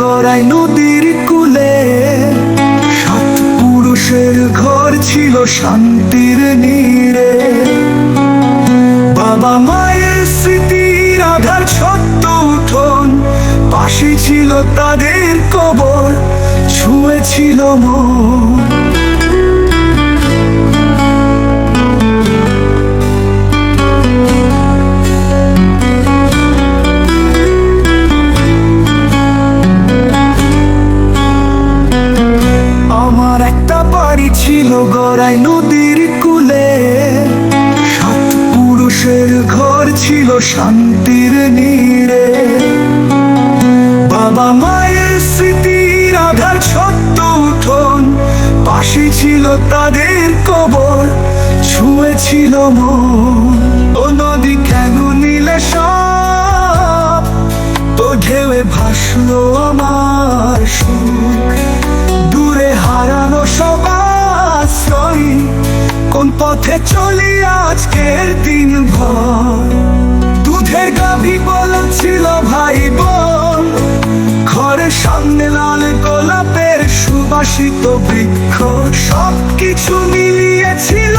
গড়াই নদীর কূলে, সাত পুরুষের ঘর ছিল শান্তির নীড়ে। বাবা মায়ের স্মৃতির আধার ছোট্ট উঠোন, পাশে ছিল তাদের কবর, ছুঁয়েছিল মন। আমার একটা বাড়ি ছিল গড়াই নদীর কূলে, সাত পুরুষের ঘর ছিল শান্তির নীড়ে। বাবা মায়ের স্মৃতির আধার ছোট্ট উঠোন, পাশে ছিল তাদের কবর, ছুঁয়েছিল মন। ও নদী কেন নিলে সব, তো ঢেউয়ে ভাসলো আমার সুখ। দূরে হারানো সব আশ্রয়, কোন পথে চলি আজকের দিন ভর। দুধের গাভী বলছিল ভাই বোন, ঘরের সামনে লাল গোলাপের সুবাসিত বৃক্ষ, সবকিছু মিলিয়েছিল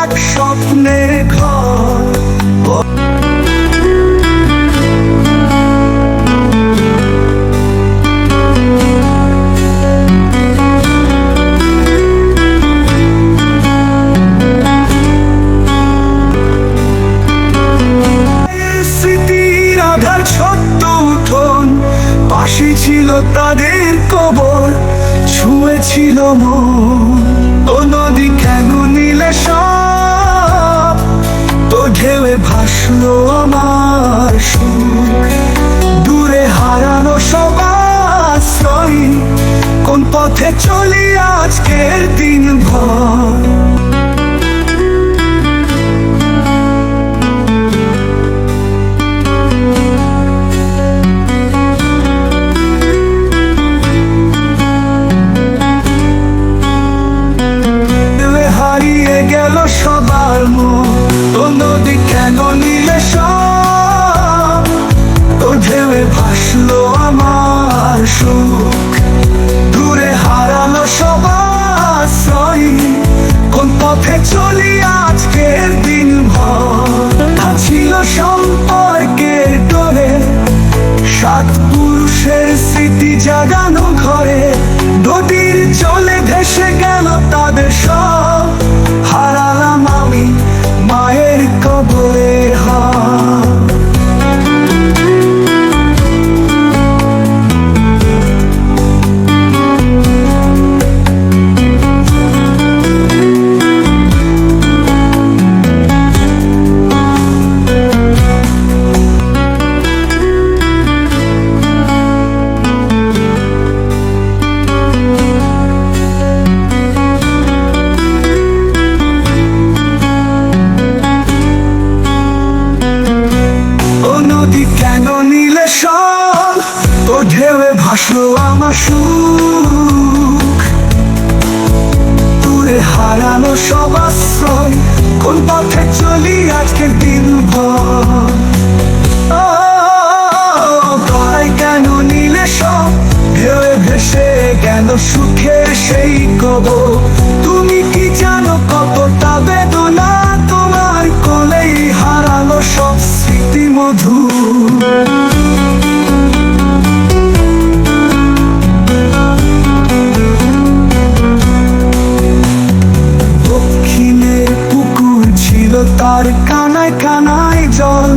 এক স্বপ্নের ঘর। ছোট্ট উঠোন, পাশে ছিল তাদের কবর, ছুঁয়েছিল মন। ও নদী কেন নিলে সব, তো ঢেউয়ে ভাসলো আমার সুখ। দূরে হারানো সব আশ্রয়, কোন পথে চলি আজকের দিন ভর। গেল সবার মন, তো নদী কেন নিলে সব, তো ঢেউয়ে ভাসলো আমার সুখ। দূরে হারালো সব আশ্রয়, কোন পথে চলি আজকের দিন ভর। ছিল সম্পর্কের ডোরে, সাত পুরুষের স্মৃতি জাগানো ঘরে। নদীর চলে ভেসে গেল তাদের সব, হারালাম আমি মায়ের কবরে হাত। কেন নিলে সব, তো ঢেউয়ে ভাসলো আমার সুখ। দূরে হারানো সব আশ্রয়, কোন পথে চলি আজকের দিন ভর। গড়াই কেন নিলে সব, ঢেউয়ে ভেসে গেল সুখের সেই কবর। তুমি কি জানো কতটা বেদনা, তোমার কোলেই হারালো সব স্মৃতি মধুর। দক্ষিণে পুকুর ছিল তার কানায় কানায় জল,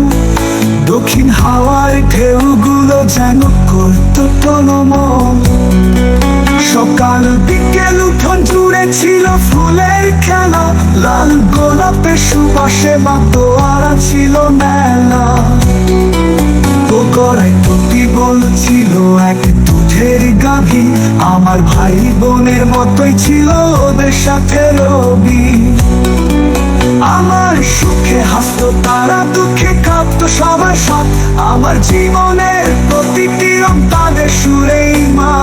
দক্ষিণ হাওয়ার ঢেউগুলো যেন করত টলমল। সকাল বিকেল উঠোন জুড়ে ছিল ফুলের খেলা, লাল গোলাপের সুবাসে মাতোয়ারা ছিল মেলা। গড়াই প্রতি বলছিল এক দুধের গাভী, আমার ভাই বোনের মতোই ছিল ওদের সাথে রবি। আমার সুখে হাসতো তারা, দুঃখে কাঁদতো সবার সাথ। আমার জীবনের প্রতিটি রং তাদের সুরেই মা।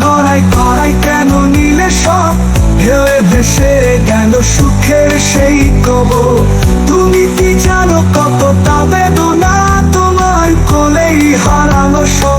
গড়াই গড়াই কেন নিলে সব, ঢেউয়ে ভেসে গেল সুখের সেই কবর। তুমি কি জানো কতটা বেদনা, তোমার কোলেই হারালো সব।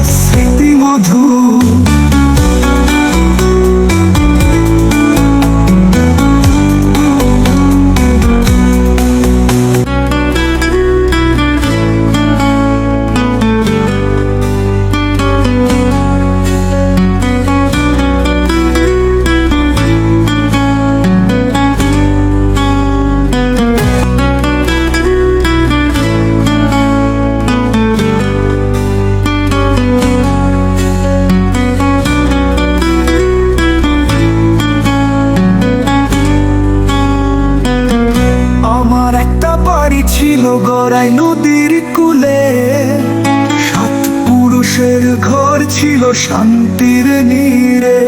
পুরুষের ঘর ছিল শান্তির নীড়ে।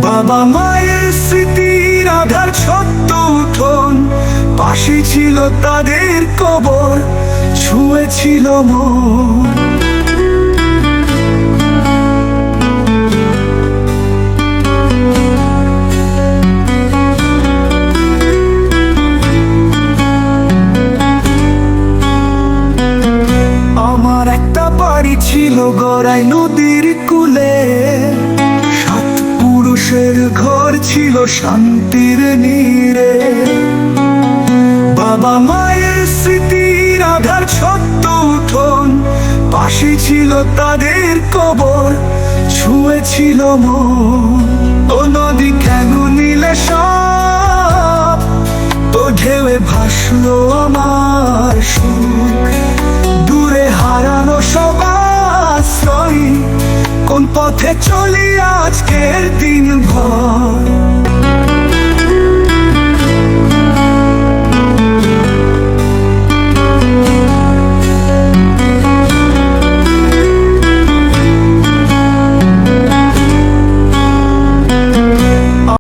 বাবা মায়ের স্মৃতির আধার ছোট্ট উঠোন, পাশে ছিল তাদের কবর, ছুঁয়েছিল মন। আমার একটা বাড়ি ছিল গড়াই নদীর কূলে, সাত পুরুষের ঘর ছিল শান্তির নীড়ে। বাবা মায়ের স্মৃতির আধার ছোট্ট উঠোন, পাশে ছিল তাদের কবর, ছুঁয়েছিল মন। ও নদী কেন নিলে সব, তো ঢেউয়ে ভাসলো আমার সুখ। দূরে হারানো সব আশ্রয়, কোন পথে চলি আজকের দিন ভর।